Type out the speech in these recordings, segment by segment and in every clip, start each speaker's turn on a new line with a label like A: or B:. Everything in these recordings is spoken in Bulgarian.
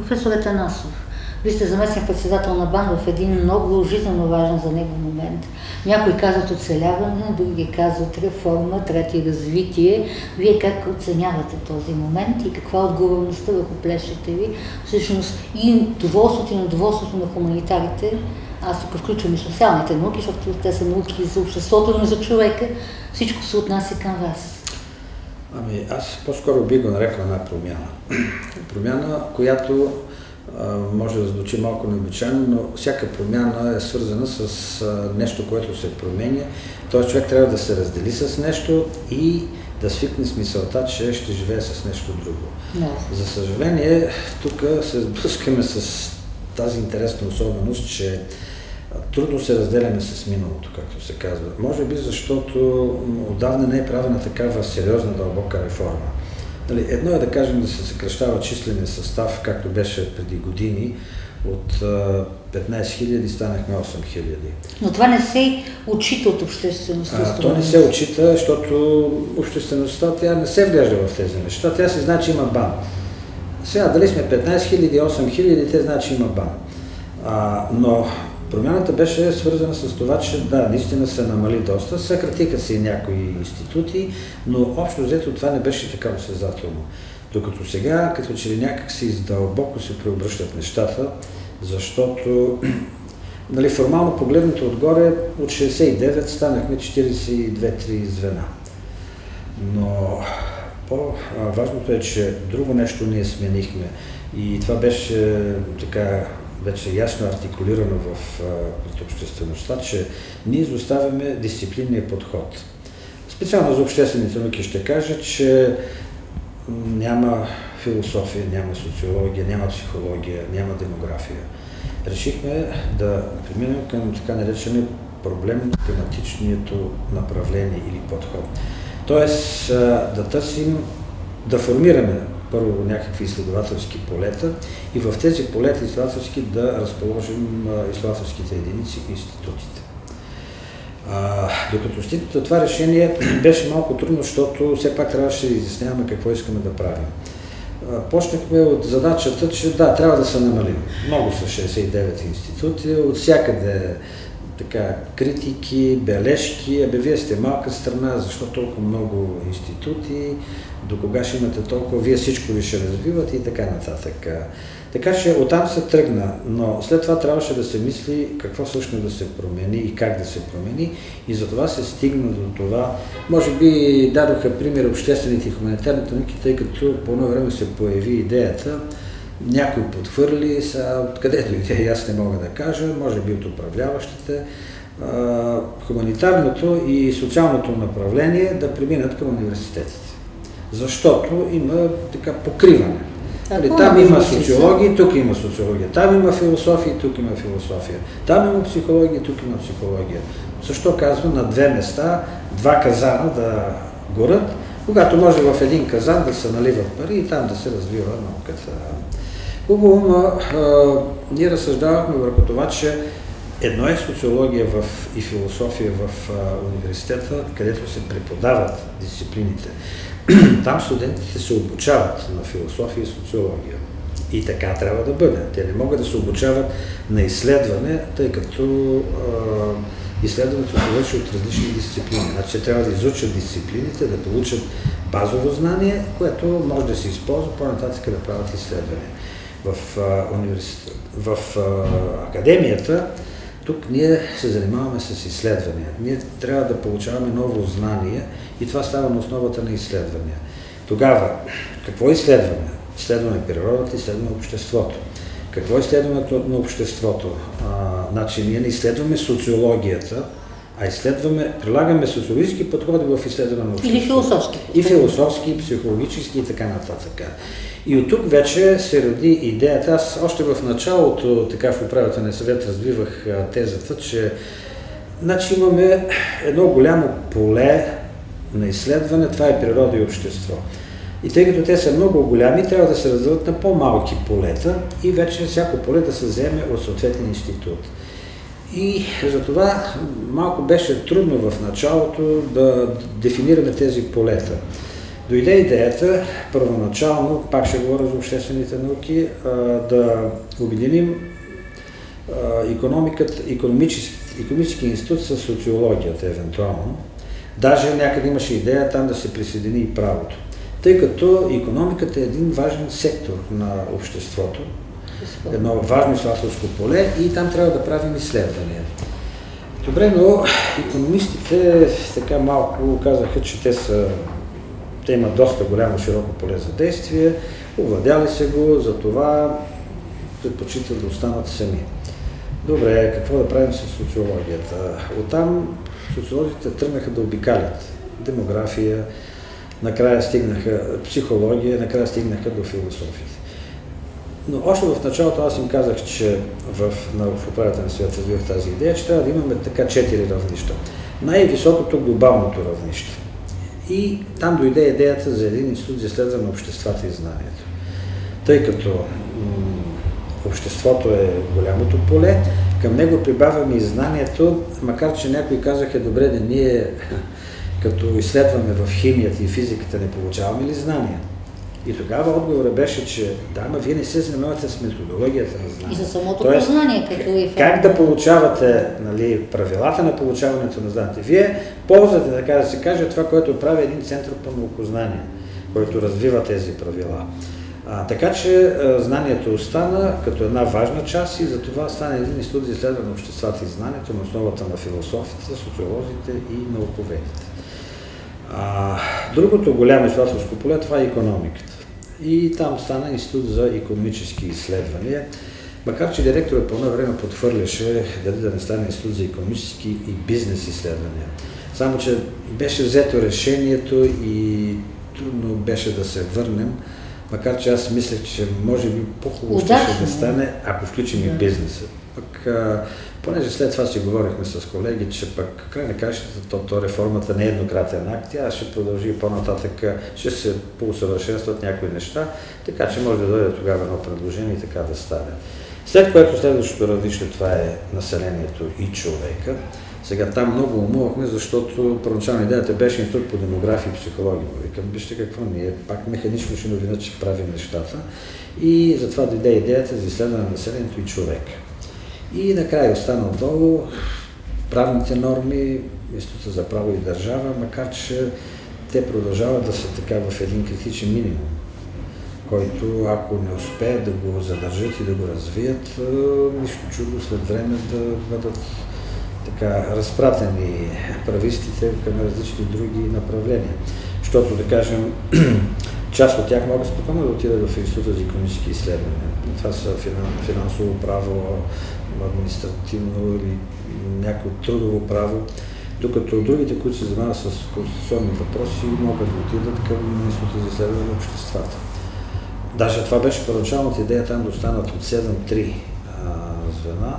A: Професор Атанасов, вие сте заместник-председател на БАН в един много жизненно важен за него момент. Някои казват оцеляване, други казват реформа, трети развитие. Вие как оценявате този момент и каква отговорността върху плещите ви? Всъщност и доволството и недоволството на хуманитарите, аз тук включвам и социалните науки, защото те са науки за обществото, но за човека, всичко се отнася към вас.
B: Ами аз по-скоро би го нарекал една промяна. Промяна, която може да звучи малко необичайно, но всяка промяна е свързана с нещо, което се променя. Тоест човек трябва да се раздели с нещо и да свикне с мисълта, че ще живее с нещо друго.
A: No.
B: За съжаление, тук се сблъскаме с тази интересна особеност, че трудно се разделяме с миналото, както се казва. Може би защото отдавна не е правена такава сериозна, дълбока реформа. Едно е да кажем да се съкращава числения състав, както беше преди години, от 15 000 станахме 8 000.
A: Но това не се отчита от обществеността.
B: То не се отчита, защото обществеността тя не се вглежда в тези неща. Тя си знае, че има БАН. Сега, дали сме 15 000, 8 000, те знаят, че има БАН. Но промяната беше свързана с това, че да, наистина се намали доста, съкратиха се и някои институти, но общо взето това не беше така осезателно. Докато сега, като че ли някак си дълбоко се преобръщат нещата, защото формално погледнато отгоре от 69 станахме 42-3 звена. Но по-важното е, че друго нещо ние сменихме и това беше така вече ясно артикулирано пред обществеността, че ние изоставяме дисциплинния подход. Специално за обществените науки ще кажа, че няма философия, няма социология, няма психология, няма демография. Решихме да преминем към така наречения проблемно-тематичното направление или подход. Тоест да търсим, да формираме първо някакви изследователски полета и в тези полета изследователски да разположим изследователските единици и институтите. Докато стигнем до това решение беше малко трудно, защото все пак трябваше да изясняваме какво искаме да правим. Почнахме от задачата, че да, трябва да се намалим. Много са 69 институти, от всякъде така, критики, бележки, вие сте малка страна, защо толкова много институти, до кога ще имате толкова, вие всичко ли ще развивате и така нататък. Така че оттам се тръгна, но след това трябваше да се мисли какво всъщност да се промени и как да се промени и затова се стигна до това. Може би дадоха пример обществените и хуманитарните науки, тъй като по едно време се появи идеята, някой подхвърли, откъде дойде, аз не мога да кажа, може би от управляващите, хуманитарното и социалното направление да преминат към университетите. Защото има така покриване. Там има социология, тук има социология. Там има философия, тук има философия. Там има психология, тук има психология. Защо казвам на две места, два казана да горят, когато може в един казан да се наливат пари и там да се развива науката. Хубаво, но ние разсъждавахме върху това, че едно е социология и философия в университета, където се преподават дисциплините. Там студентите се обучават на философия и социология. И така трябва да бъде. Те не могат да се обучават на изследване, тъй като изследването се върши от различни дисциплини. Значи трябва да изучат дисциплините, да получат базово знание, което може да се използва по-нататък да правят изследвания. В академията тук ние се занимаваме с изследвания. Ние трябва да получаваме ново знание и това става на основата на изследвания. Тогава, какво изследваме? Изследваме природата, изследваме обществото. Какво е изследването на обществото? Значи ние не изследваме социологията, прилагаме социологически подходи в изследване на обществото.
A: Или философски.
B: И философски, и психологически и така нататък. И от тук вече се роди идеята. Аз още в началото, така в управителния съвет, развивах тезата, че имаме едно голямо поле на изследване, това е природа и общество. И тъй като те са много голями, трябва да се разделят на по-малки полета и вече всяко поле да се вземе от съответен институт. И затова малко беше трудно в началото да дефинираме тези полета. Дойде идеята, първоначално, пак ще говоря за обществените науки, да обединим икономически институт с социологията, евентуално. Даже някъде имаше идея там да се присъедини и правото. Тъй като икономиката е един важен сектор на обществото, едно важно изследователско поле и там трябва да правим изследвания. Добре, но икономистите така малко казаха, че те имат доста голямо широко поле за действие, овладяли се го, затова предпочитат да останат сами. Добре, какво да правим с социологията? Оттам социолозите тръгнаха да обикалят демография, накрая стигнаха психология, накрая стигнаха до философията. Но още в началото аз им казах, че в управителния съвет развивах тази идея, че трябва да имаме така 4 равнища. Най-високото глобалното равнище. И там дойде идеята за един институт за изследване на обществата и знанието. Тъй като обществото е голямото поле, към него прибавяме и знанието, макар че някои казаха, добре, да ние като изследваме в химията и физиката не получаваме ли знания? И тогава отговорът беше, че да, но вие не се занимавате с методологията на знания.
A: И за самото познание, като и
B: как да получавате, нали, правилата на получаването на знанието? Вие ползвате, така да се каже, това, което прави един център по наукознание, който развива тези правила. Така че знанието остана като една важна част и затова стана един институт за изследване на обществата и знанието на основата на философите, социолозите и науковедите. Другото голямо изследователско поле, това е икономиката. И там стана институт за икономически изследвания, макар че директорът по едно време подхвърляше дали да не стане институт за икономически и бизнес изследвания. Само че беше взето решението и трудно беше да се върнем, макар че аз мислех, че може би по-хубаво ще да стане, ако включим и бизнеса. Пък, понеже след това си говорихме с колеги, че пък край на кращата, то реформата не е еднократен акт, тя ще продължи по-нататък, ще се поусъвършенстват някои неща, така че може да дойде тогава едно предложение и така да стане. След което следващото равнище, това е населението и човека. Сега там много умувахме, защото първоначално идеята беше институт по демография и психология. Викам, вижте какво, ние пак механично ще новина, че правим нещата. И затова дойде идеята за изследване на населението и човека. И накрая остана отдолу правните норми, Института за право и държава, макар че те продължават да са така в един критичен минимум, който ако не успеят да го задържат и да го развият, нищо чудо след време да бъдат така разпратени правистите към различни други направления. Защото, да кажем, част от тях могат спокойно да отидат в Института за икономически изследвания. Това са финансово право, административно или някакво трудово право, докато другите, които се занимават с конституционни въпроси, могат да отидат към Института за изследване на обществата. Даже това беше първоначалната идея там да останат от 7-3 звена,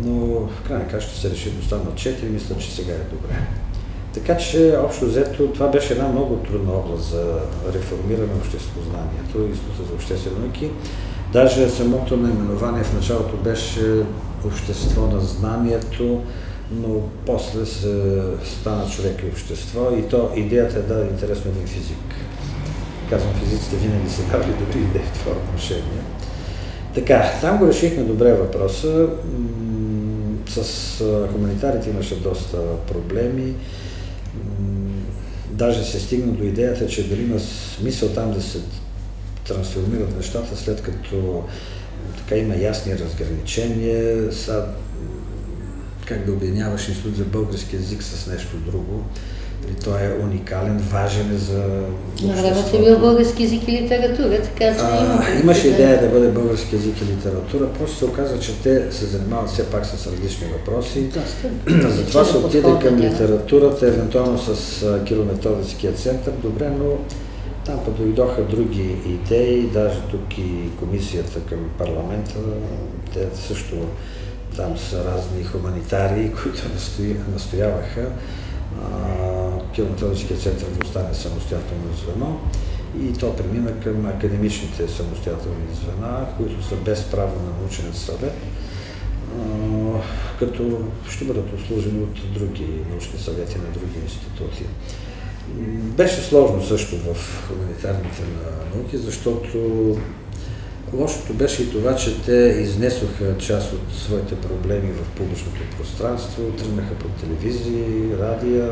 B: но в крайна края ще се реши да останат 4, мисля, че сега е добре. Така че, общо взето, това беше една много трудна област за реформиране на обществознанието, Института за обществени науки. Даже самото наименование в началото беше Общество на знанието, но после стана човек и общество и то идеята е да е интересно един физик. Казвам, физиците винаги са дали добри идеи в това отношение. Така, там го решихме добре въпроса. С хуманитарите имаше доста проблеми. Даже се стигна до идеята, че дали има смисъл там да се трансформират нещата, след като така има ясни разграничения, как да обединяваш институт за български език с нещо друго. Той е уникален, важен за обществото.
A: На времето е бил български език и литература, така че
B: имаше идея да бъде български език и литература, просто се оказа, че те се занимават все пак с различни въпроси. Затова се отиде към литературата, евентуално с Кирило-Методическия център. Добре, но там дойдоха други идеи, даже тук и комисията към парламента, те също там са разни хуманитарии, които настояваха Кирило-Методическия център да остане самостоятелно звено и то премина към академичните самостоятелни звена, които са без право на научен съвет, като ще бъдат обслужени от други научни съвети на други институти. Беше сложно също в хуманитарните науки, защото лошото беше и това, че те изнесоха част от своите проблеми в публичното пространство, тръгнаха по телевизии, радио,